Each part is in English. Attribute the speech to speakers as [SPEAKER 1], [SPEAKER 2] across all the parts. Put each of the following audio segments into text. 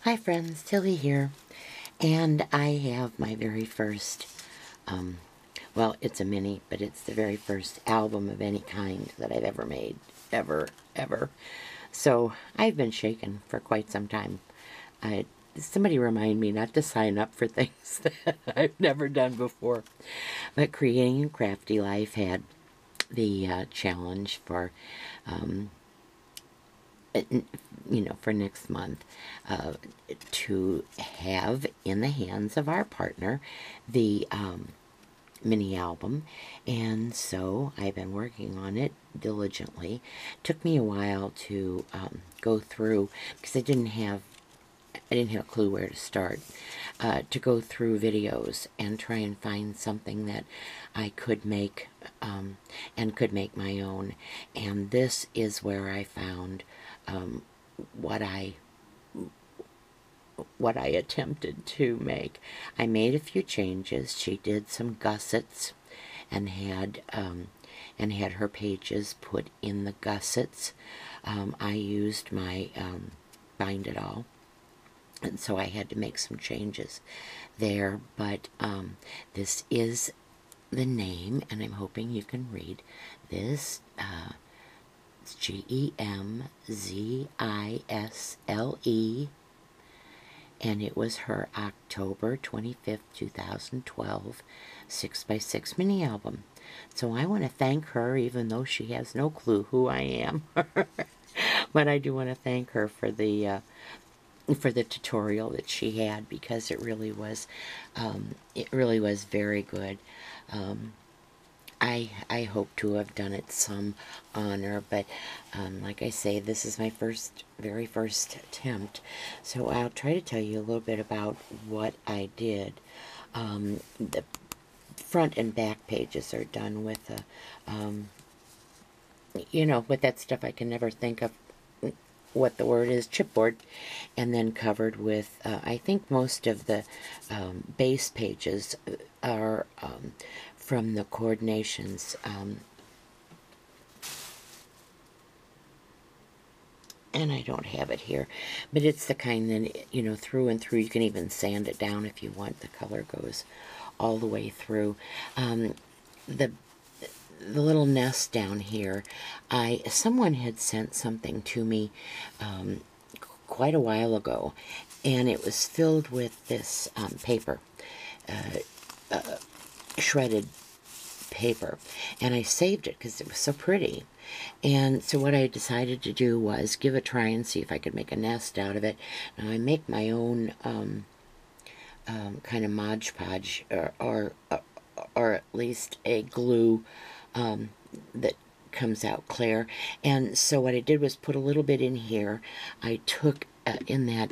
[SPEAKER 1] Hi friends, Tilly here, and I have my very first, well, it's a mini, but it's the very first album of any kind that I've ever made, ever. So I've been shaken for quite some time. Somebody remind me not to sign up for things that I've never done before. But Creating a Crafty Life had the challenge for for next month, to have in the hands of our partner the mini album. And so I've been working on it diligently. Took me a while to go through, because I didn't have a clue where to start, to go through videos and try and find something that I could make, and could make my own. And this is where I found what I attempted to make. I made a few changes. She did some gussets and had her pages put in the gussets. I used my Bind It All, and so I had to make some changes there. But this is the name, and I'm hoping you can read this. It's Gemzisle, and it was her October 25th, 2012 6x6 mini album. So I want to thank her, even though she has no clue who I am. But I do want to thank her for the tutorial that she had, because it really was very good. I hope to have done it some honor, but like I say, this is my very first attempt, so I'll try to tell you a little bit about what I did. The front and back pages are done with with that stuff I can never think of what the word is, chipboard, and then covered with, I think most of the base pages are from the coordinations, and I don't have it here, but it's the kind that, through and through, you can even sand it down if you want. The color goes all the way through. The little nest down here, someone had sent something to me quite a while ago, and it was filled with this paper, shredded paper, and I saved it because it was so pretty. And so what I decided to do was give a try and see if I could make a nest out of it. Now I make my own kind of Mod Podge, or at least a glue that comes out clear. And so what I did was put a little bit in here. I took in that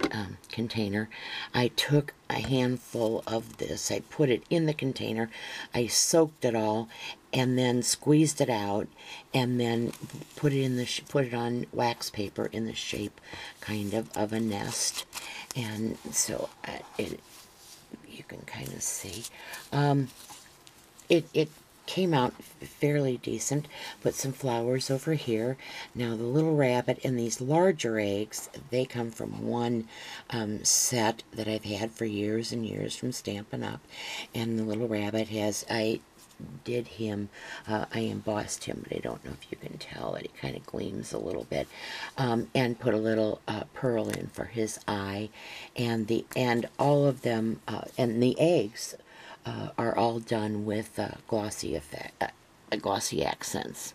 [SPEAKER 1] container, I took a handful of this, I put it in the container, I soaked it all, and then squeezed it out, and then put it on wax paper in the shape kind of a nest. And so you can kind of see it came out fairly decent. Put some flowers over here. Now the little rabbit and these larger eggs, they come from one set that I've had for years and years from Stampin' Up. And the little rabbit I embossed him, but I don't know if you can tell that he kind of gleams a little bit, and put a little pearl in for his eye, and all of them, and the eggs are all done with glossy accents,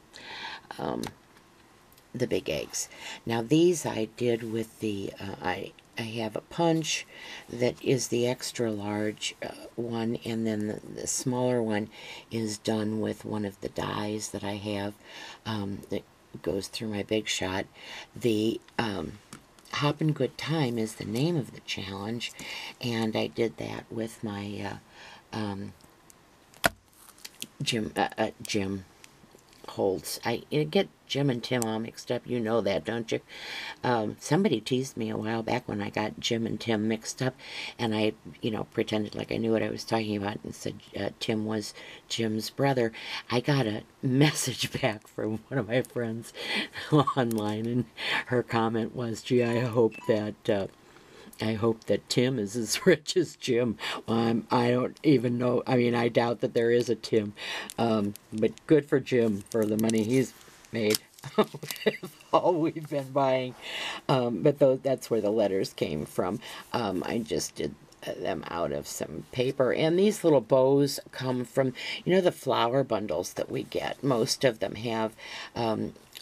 [SPEAKER 1] the big eggs. Now these I did with the, I have a punch that is the extra large one, and then the smaller one is done with one of the dies that I have that goes through my Big Shot. The Hoppin' Good Time is the name of the challenge, and I did that with my Jim Holtz. I get Jim and Tim all mixed up. You know that, don't you? Somebody teased me a while back when I got Jim and Tim mixed up, and I, pretended like I knew what I was talking about and said Tim was Jim's brother. I got a message back from one of my friends online, and her comment was, gee, I hope that I hope that Tim is as rich as Jim. I don't even know. I mean, I doubt that there is a Tim. But good for Jim for the money he's made with all we've been buying. But that's where the letters came from. I just did them out of some paper. And these little bows come from, you know, the flower bundles that we get. Most of them have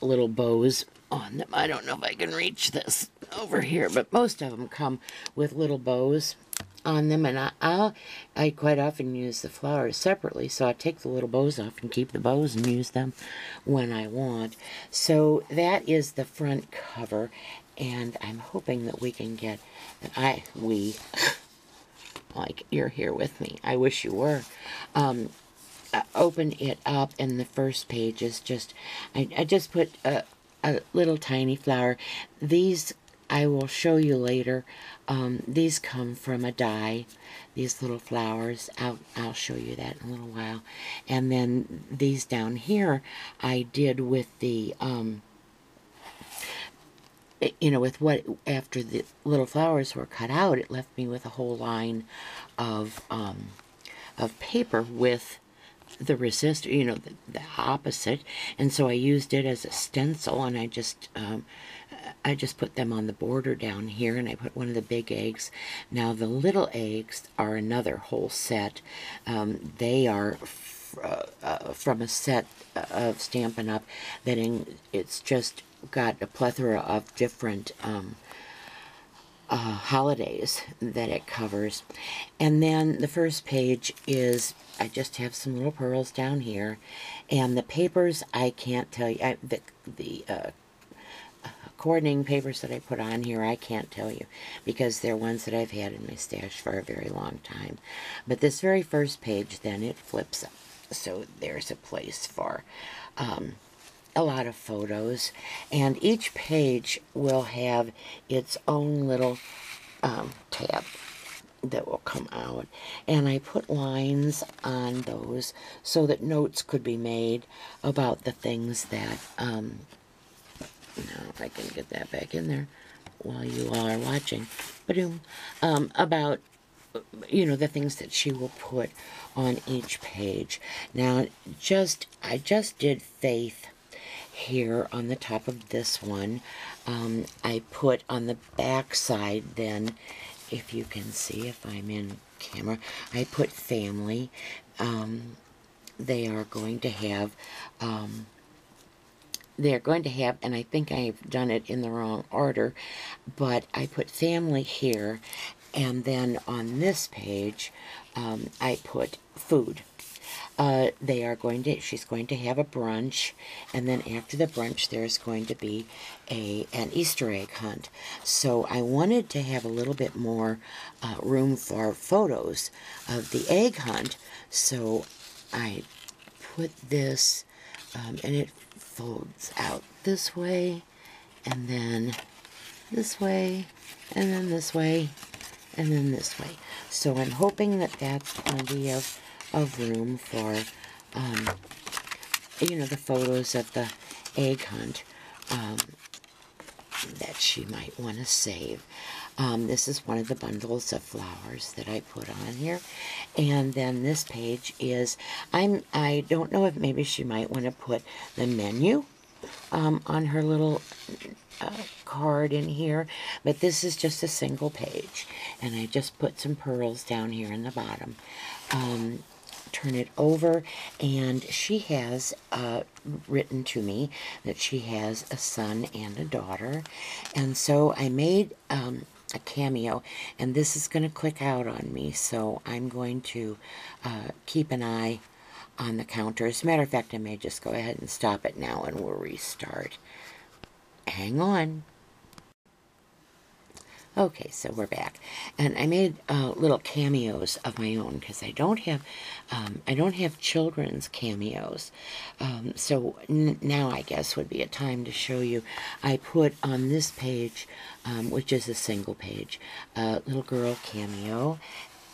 [SPEAKER 1] little bows on them. I don't know if I can reach this over here, but most of them come with little bows on them, and I quite often use the flowers separately, so I take the little bows off and keep the bows and use them when I want. So that is the front cover, and I'm hoping that we can get, like you're here with me. I wish you were. Open it up, and the first page is just, I just put a little tiny flower. These I will show you later. These come from a die, these little flowers. I'll show you that in a little while. And then these down here I did with the, you know, with what, after the little flowers were cut out, it left me with a whole line of paper with the resistor, you know, the opposite, and so I used it as a stencil, and I just put them on the border down here, and I put one of the big eggs. Now the little eggs are another whole set. They are from a set of Stampin' Up! That it's just got a plethora of different holidays that it covers. And then the first page is, I just have some little pearls down here, and the papers, I can't tell you, the coordinating papers that I put on here, I can't tell you, because they're ones that I've had in my stash for a very long time. But this very first page, then it flips up, so there's a place for a lot of photos, and each page will have its own little tab that will come out, and I put lines on those so that notes could be made about the things that, now if I can get that back in there while you all are watching, about, you know, the things that she will put on each page. Now, I just did Faith here on the top of this one. I put on the back side, then, if you can see, if I'm in camera, I put family. They are going to have, and I think I've done it in the wrong order, but I put family here, and then on this page, I put food. She's going to have a brunch, and then after the brunch there's going to be an Easter egg hunt. So I wanted to have a little bit more room for photos of the egg hunt, so I put this, and it folds out this way, and then this way, and then this way, and then this way. So I'm hoping that that's plenty of room for, you know, the photos of the egg hunt that she might want to save. This is one of the bundles of flowers that I put on here. And then this page is, I don't know if maybe she might want to put the menu on her little card in here, but this is just a single page, and I just put some pearls down here in the bottom. Turn it over, and she has written to me that she has a son and a daughter, and so I made a cameo, and this is going to click out on me, so I'm going to keep an eye on the counter. As a matter of fact, I may just go ahead and stop it now and we'll restart. Hang on. Okay, so we're back, and I made little cameos of my own because I don't have children's cameos. So now I guess would be a time to show you. I put on this page, which is a single page, a little girl cameo,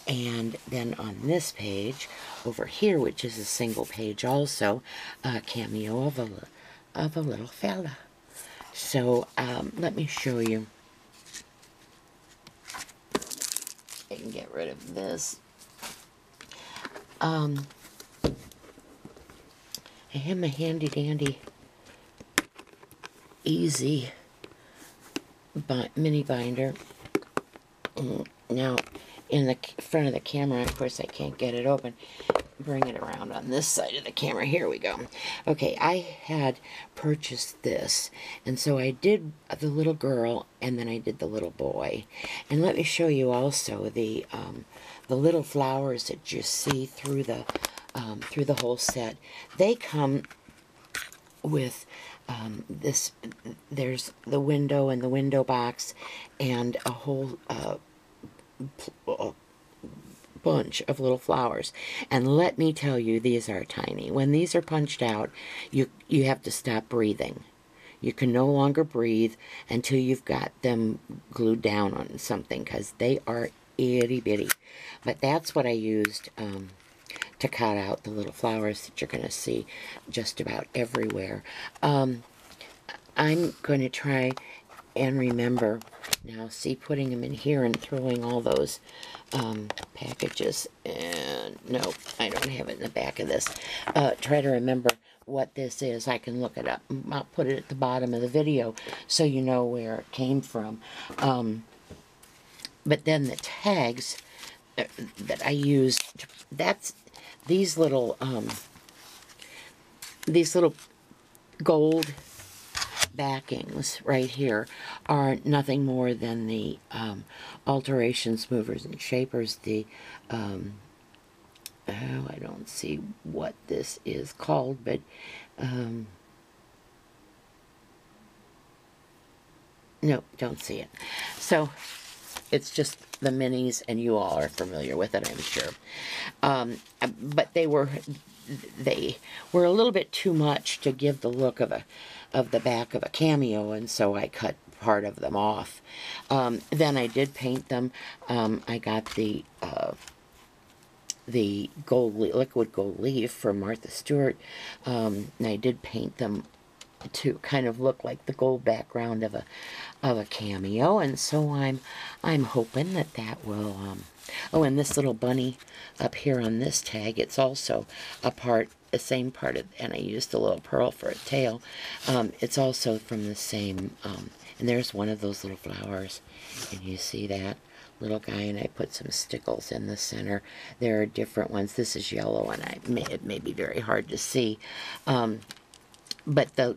[SPEAKER 1] and then on this page over here, which is a single page also, a cameo of a little fella. So let me show you. rid of this. I have my handy dandy easy mini binder. Now, in the front of the camera, of course, I can't get it open. Bring it around on this side of the camera. Here we go. Okay, I had purchased this, and so I did the little girl, and then I did the little boy. And let me show you also the little flowers that you see through the whole set. They come with this. There's the window and the window box, and a whole bunch of little flowers. And let me tell you, these are tiny. When these are punched out, you have to stop breathing. You can no longer breathe until you've got them glued down on something, because they are itty bitty. But that's what I used to cut out the little flowers that you're going to see just about everywhere. I'm going to try and remember now, see, putting them in here and throwing all those packages, and no, I don't have it in the back of this. Try to remember what this is. I can look it up. I'll put it at the bottom of the video so you know where it came from. But then the tags that I used, that's these little gold backings right here are nothing more than the alterations, movers, and shapers. The oh, I don't see what this is called, but no, don't see it. So it's just the minis, and you all are familiar with it, I'm sure. But they were a little bit too much to give the look of the back of a cameo, and so I cut part of them off. Then I did paint them. I got the liquid gold leaf from Martha Stewart, and I did paint them to kind of look like the gold background of a cameo, and so I'm hoping that will oh, and this little bunny up here on this tag, it's also the same part of, and I used a little pearl for a tail. It's also from the same, and there's one of those little flowers, and you see that little guy, and I put some stickles in the center. There are different ones. This is yellow, and it may be very hard to see, but the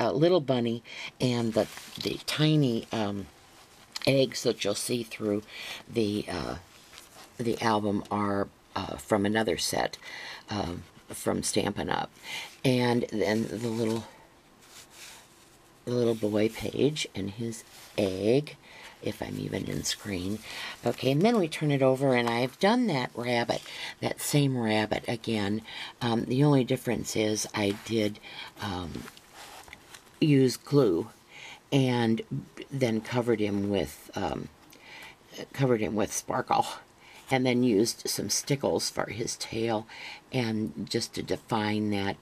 [SPEAKER 1] little bunny and the tiny eggs that you'll see through the album are from another set from Stampin' Up. And then the little boy page and his egg, if I'm even in screen. Okay, and then we turn it over, and I've done that same rabbit again. The only difference is I did use glue, and then covered him with sparkle, and then used some stickles for his tail, and just to define that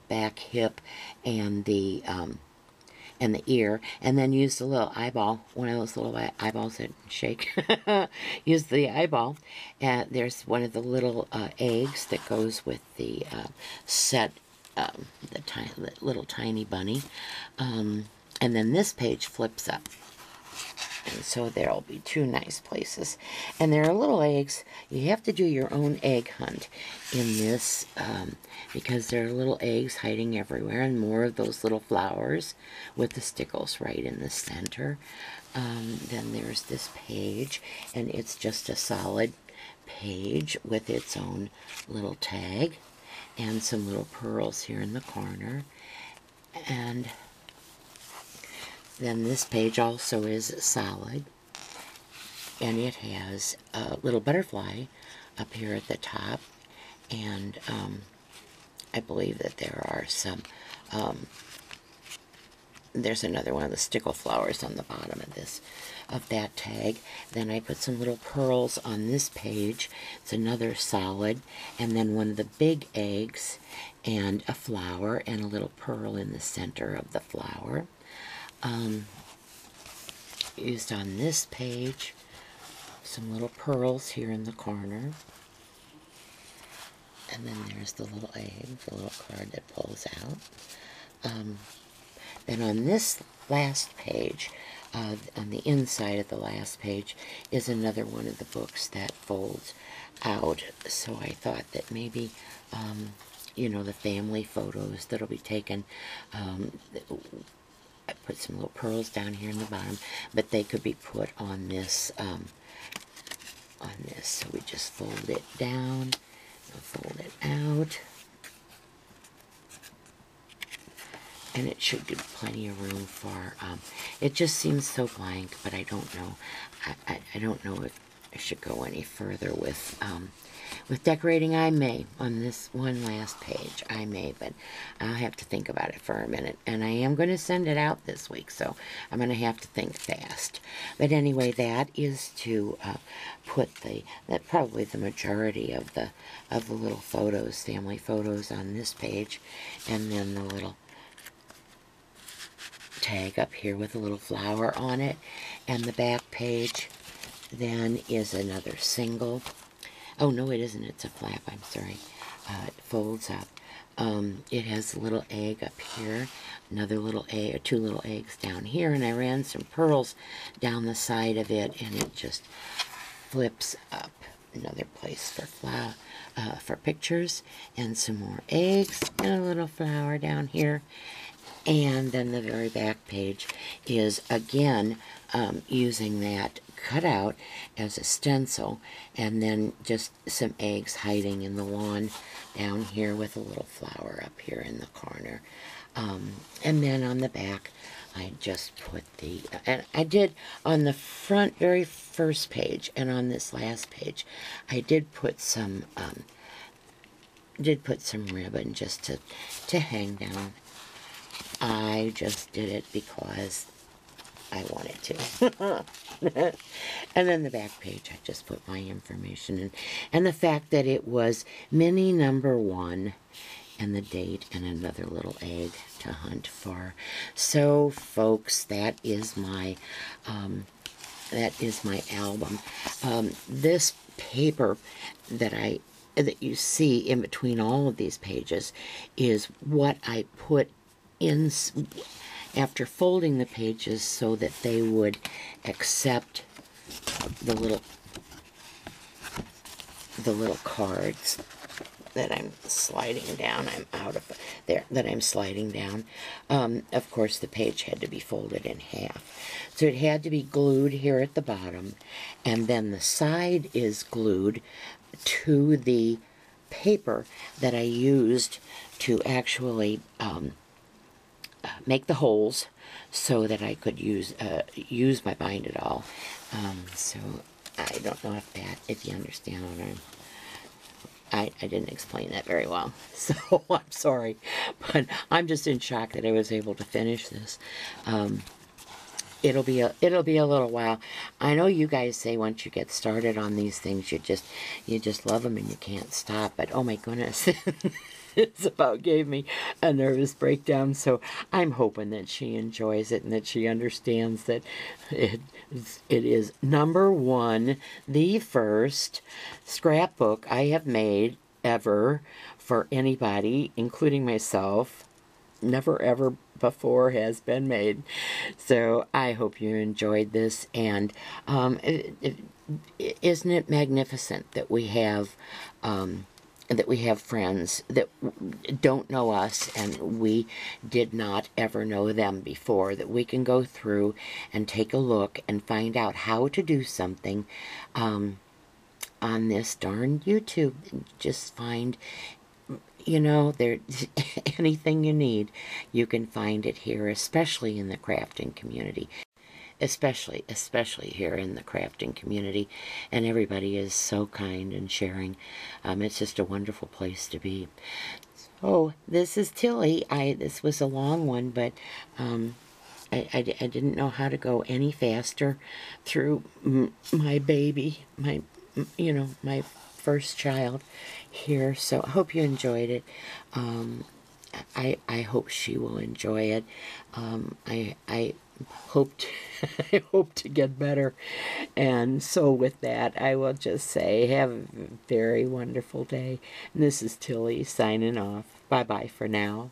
[SPEAKER 1] back hip and the ear, and then used a little eyeball, one of those little eyeballs that shake. Used the eyeball, and there's one of the little eggs that goes with the set, the little tiny bunny, and then this page flips up. And so there'll be two nice places. And there are little eggs. You have to do your own egg hunt in this, because there are little eggs hiding everywhere, and more of those little flowers with the stickles right in the center. Then there's this page, and it's just a solid page with its own little tag and some little pearls here in the corner. And then this page also is solid, and it has a little butterfly up here at the top, and I believe that there are some, there's another one of the stickle flowers on the bottom of that tag. Then I put some little pearls on this page. It's another solid, and then one of the big eggs, and a flower, and a little pearl in the center of the flower. Used on this page some little pearls here in the corner. And then there's the little egg, the little card that pulls out. Then on this last page, on the inside of the last page, is another one of the books that folds out. So I thought that maybe, you know, the family photos that'll be taken, I put some little pearls down here in the bottom, but they could be put on this, So we just fold it down, fold it out. And it should give plenty of room for, it just seems so blank, but I don't know. I don't know if I should go any further with decorating. I may, on this one last page, I may, but I'll have to think about it for a minute. And I am going to send it out this week, so I'm going to have to think fast. But anyway, that is to put probably the majority of the little photos, family photos, on this page, and then the little tag up here with a little flower on it. And the back page then is another single. Oh no, it isn't, it's a flap, I'm sorry. It folds up. It has a little egg up here, another little egg, or two little eggs down here, and I ran some pearls down the side of it, and it just flips up. Another place for for pictures, and some more eggs, and a little flower down here. And then the very back page is, again, using that cutout as a stencil, and then just some eggs hiding in the lawn down here with a little flower up here in the corner. And then on the back, I just put and I did on the front, very first page, and on this last page, I did put some ribbon just to hang down. I just did it because I wanted to. And then the back page, I just put my information in. And the fact that it was mini number 1, and the date, and another little egg to hunt for. So, folks, that is my album. This paper that you see in between all of these pages is what I put in after folding the pages so that they would accept the little cards that I'm sliding down. I'm out of there, that I'm sliding down. Of course, the page had to be folded in half. So it had to be glued here at the bottom, and then the side is glued to the paper that I used to actually make the holes so that I could use my bind it all. So I don't know if you understand what I didn't explain that very well, so I'm sorry, but I'm just in shock that I was able to finish this. It'll be a little while. I know you guys say once you get started on these things, you just love them and you can't stop. But oh my goodness, it's about gave me a nervous breakdown. So I'm hoping that she enjoys it and that she understands that it is number 1, the first scrapbook I have made ever for anybody, including myself. Never ever before has been made. So I hope you enjoyed this, and isn't it magnificent that we have friends that don't know us, and we did not ever know them before, that we can go through and take a look and find out how to do something on this darn YouTube. Just find, you know, there anything you need, you can find it here, especially in the crafting community. Especially here in the crafting community. And everybody is so kind and sharing. It's just a wonderful place to be. So, this is Tilly. This was a long one, but I didn't know how to go any faster through my baby, my first child here. So I hope you enjoyed it. I hope she will enjoy it. I hope to, I hope to get better. And so with that, I will just say have a very wonderful day. And this is Tilly signing off. Bye bye for now.